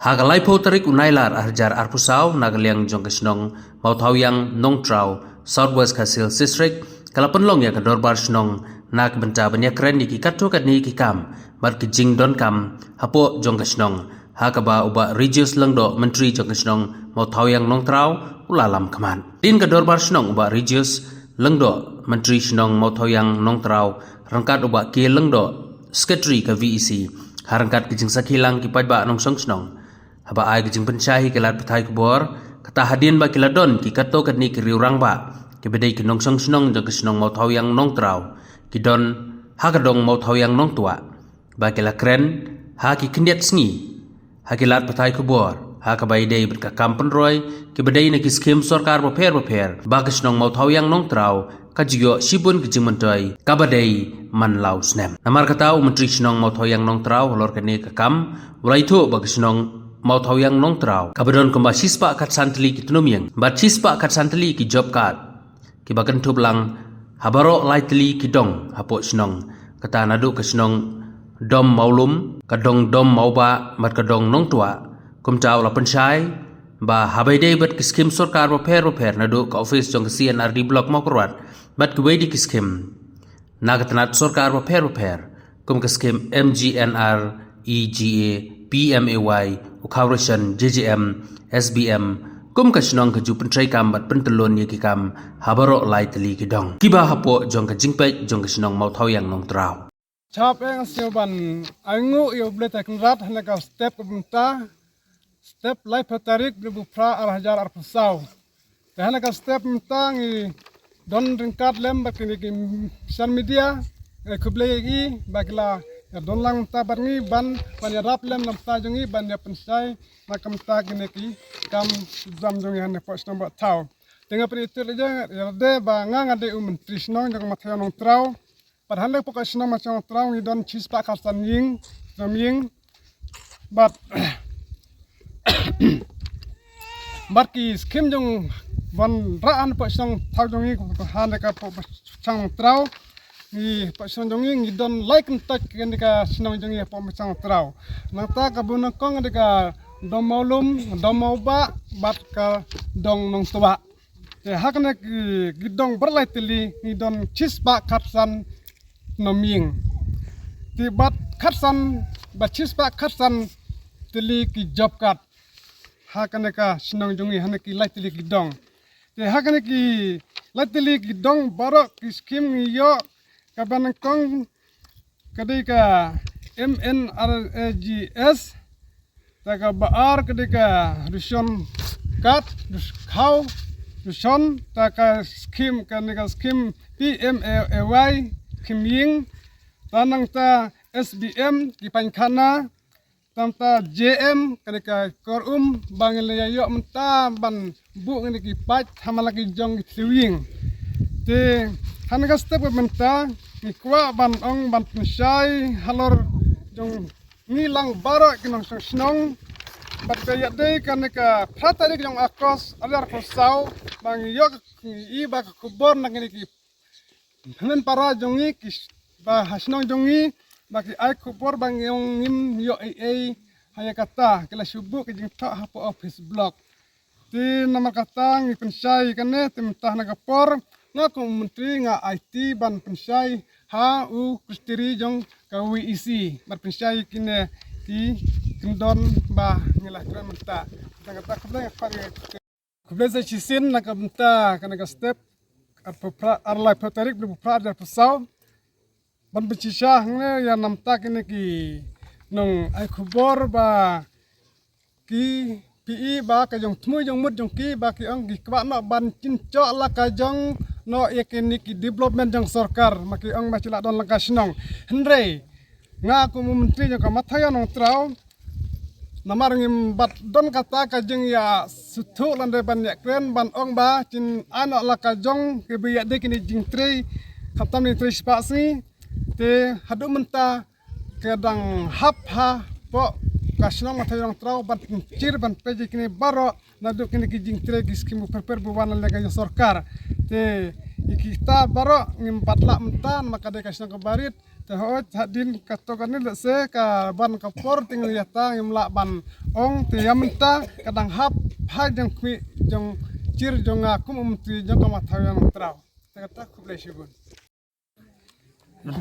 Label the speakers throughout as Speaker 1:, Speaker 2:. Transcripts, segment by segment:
Speaker 1: Hagalai po tarik unailar arjar arpusau nagaliang jong kesnong mau tau yang nong trau Southwest Kasil District kalapan long ya kadorbar snong nak benta banyak keren di kikato kat ni kikam bar kijing don kam hapo jong kesnong hakaba uba Regius Lengdo Menteri jong kesnong mau tau yang nong trau ulalam kaman din kadorbar snong uba Regius Lengdo Menteri snong mau tau yang nong trau rangkat uba ki Lengdo Secretary ke VEC harangkat kijing sakilang kipaj ba nong song snong haba ai kijing pencahi kelat petai kubor kata hadian ba kiladon ki kato kat ni kiriurang ba kibedai ki nong song snong jong kesnong mau tau yang nong trau kidon hagadong mau tau yang nong tua ba kila kren ha ki kendiat sngi ha kilat petai kubor ha kabai dei berka kampen roy kibedai na ki skim sorkar baper ba kesnong mau tau yang nong trau kajiyo sibun kijing mentoi kabadai man lau snem namar kata menteri snong mau tau yang nong trau lor kene kakam ulai tu ba kesnong mau tau yang nong trau kabadon kemba sispa kat santli ki tunomiang bat sispa kat santli ki job card ki bakan tublang habaro lightly ki dong hapo snong kata nadu ke snong dom maulum kadong dom mauba mat kadong nong tua kum chau la penchai ba habai dei bat ki skim sorkar ba pher nadu ka office jong CNRD block mau korwat bat ki wedi ki skim nagatnat sorkar ba pher kum ki skim MGNR EGA PMAY Ukawrashan JJM SBM kum kasnong kaju pentrai kam bat pentelon ye kikam habaro lai teli kidong kiba hapo jong ka jingpe jong kasnong mau tau yang nong trau
Speaker 2: chap eng sioban angu yo bleta knrat hanaka step bumta step life tarik bu pra arhajar arpusau hanaka step mta ngi don ringkat lem bakini ki social media kuble gi bakla don lang ta barngi ban ya rap lem lam ta jongi ban ya pensai makam ta kini ki kam zam jongi han po stomba tau tenga pri itu leja ya de ba ngang ade menteri snong jong mathayo nong trau padahal le poka snong macam trau ngi don chispa kasan ying ying but barki skim jong van raan po snong tau jongi han ka po chang trau ni pasang jongi ni don like and touch kendika senang jongi po masang trau nata kabuna kong ndika dom maulum dom mauba bat ka dong nong tua te hakna ki dong berlai teli ni don chispa khatsan noming ti bat khatsan ba chispa khatsan teli ki job kat hakna ka senang jongi hanaki lai teli ki dong te hakna ki lai teli ki dong barok ki skim yo kaban kong kadika MNRAGS taka baar kadika rusion kat kau rusion taka skim kadika skim PMAY kimying tanang ta SBM kipankhana tamta JM kadika korum bangelaya yo menta ban bu ngiki pat hamalaki jong tiwing te hanaka step menta ni kwa ban ong ban pensai halor jong nilang bara kinong snong bat kaya dei kaneka pratari jong akos alar posau bang yok i ba kubor nang ni ki hanen para jongi ki ba hasnong jongi ba ki ai kubor bang yong nim yo ai haya kata kala subu ki jing ta hapo office block ti nama kata ngi pensai kane timtah nagapor ngaku menteri nga IT ban pensai ha u kristiri jong kawi isi ban pensai kine ki kendon ba ngilah kran menta kata kata kuble za chisin na kabenta kana ka step arlai patarik bu pra dar pasau ban bicisha ngne ya namta kine ki nong ai khubor ba ki PE ba ka jong thmu jong mut jong ki ba ki ong ki kwa no ban chin cho la ka jong no yakini ki development jang sarkar maki ang machila don langka sinong henre nga ku menteri jang mathaya nong trau namar ngim bat don kata ka jeng ya suthu lande ban ya kren ban ong ba chin ano la ka jong ke bi ya de kini jing tre khatam ni tre spasi te hadu menta kedang hap ha po kasnong mathaya nong trau ban cir ban peji kini baro nadu kini ki jing tre giskim perper buwan lega yo sarkar te kita baru ngimpatla mentan maka de kasih kebarit tehot hadin katokan ni lese ka ban kapor tinggal yata ngimla ban ong tiam menta kadang hap ha jang kwi jong cir jong aku memti jong kamathayan trau kata kublesibun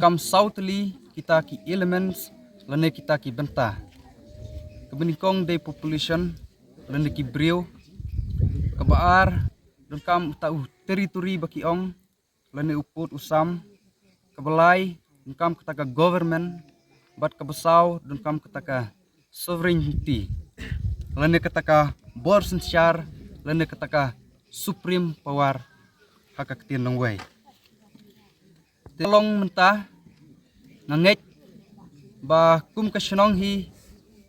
Speaker 3: Kam southly kita ki elements lene kita ki benta kebenikong de population lene ki brio kebaar dan kam tahu teritori baki ong lene uput usam kebelai dan kam ketaka government bat kebesau dan kam ketaka sovereignty lene ketaka bor sensyar lene ketaka supreme power haka ketin long way telong mentah ngangek ba kum kasyonong hi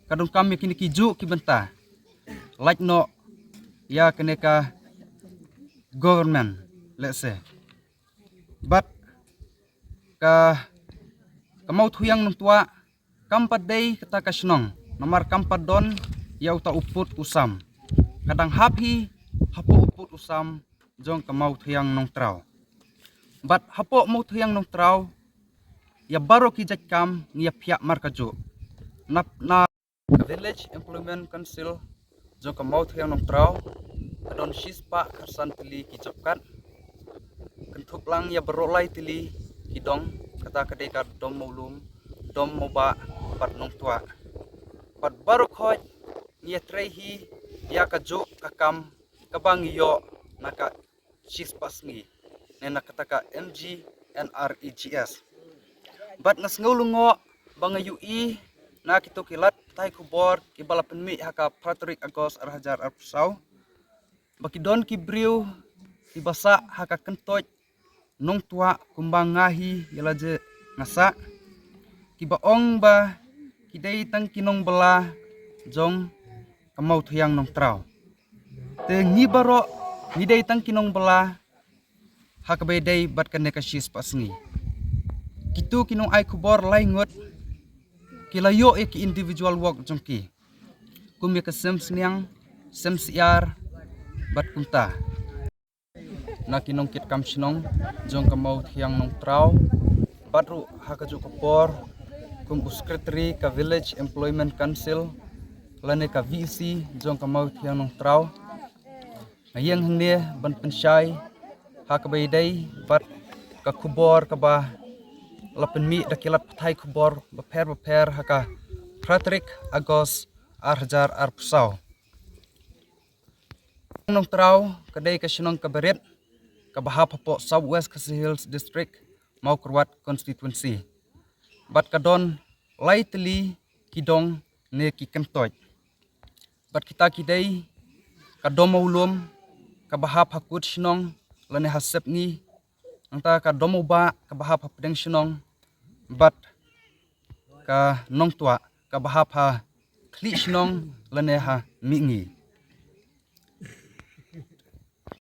Speaker 3: kadung kami kini kiju ki benta like no ya keneka government let's say but kamau thuyang nung tua kampat day kata kasyonong nomor kampat don ya uta uput usam kadang hapi hapo uput usam jong kamau thuyang nung trau but hapo mau thuyang nung trau ya baru kijat kam ngia pihak markaju na village employment council jong kamau thuyang nung trau kadon shispa karsan tili kijapkat kentuk lang ya berolai tili kidong kata kedeka dom mulum dom moba pat nung tua pat baru khoj ngia trehi ya kaju kakam kabang yo naka shispa sngi nena kataka MG NREGS bat ngas ngulungo bang UI na kito kilat tai kubor kibala penmi haka Patrick Agos Arhajar Arpsau baki don kibriu kibasa haka kentoj nong tua kumbang ngahi yalaje ngasa kibaong ba kidai tang kinong bela jong kamau thuyang nong trau te ngibaro ngidai tang kinong bela hakabedai bat kaneka shis pasngi kitu kinong ai kubor laingot kilayo ek individual work jongki kumya ka semsniang semsiar bat kunta na kinong kit kamsnong jong kamau thiang nong trau batru hakaju kubor kum secretary ka village employment council lane ka VC jong kamau thiang nong trau ngayang hne ban pensyai hakabai day bat ka kubor ka ba lapen mi dakilat patai kubor baper haka Patrick Agos Arhajar Arpsau nong trau kadai ka sinong kabaret ka bahap po Southwest Khasi Hills District mau kurwat constituency bat kadon lightly kidong ne ki kentoj bat kita kidai kadom maulum ka bahap hakut sinong lane hasep ni anta ka domo ba ka bahap pedeng sinong bat ka nong tua ka bahap ha kli sinong lane ha mingi